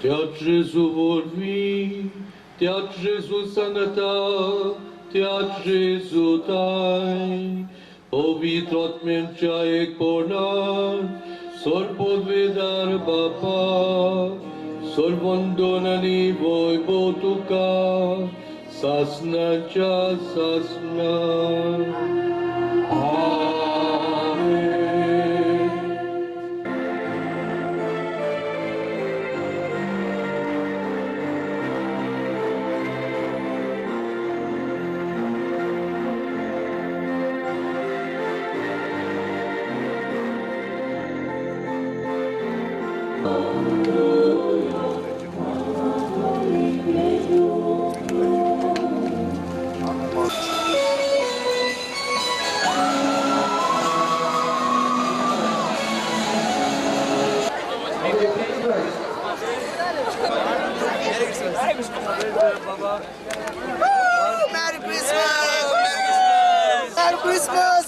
Te-a Gesù vorbi, te-a Gesù sănătate, te-a Gesù tai, ovitrot menceaic pornan, sol podvedar bapa, sol vondonani voi botuca, sasna cha sasna. Amen. Merry Christmas! Merry Christmas!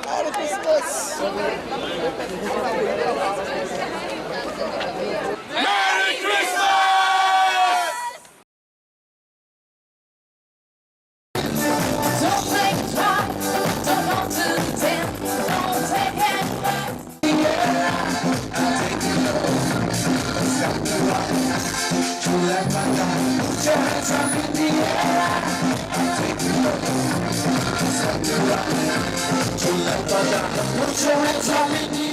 Merry Christmas! Merry Christmas! Don't take a drop, don't go to the tent, don't take any less. Put your hands up in the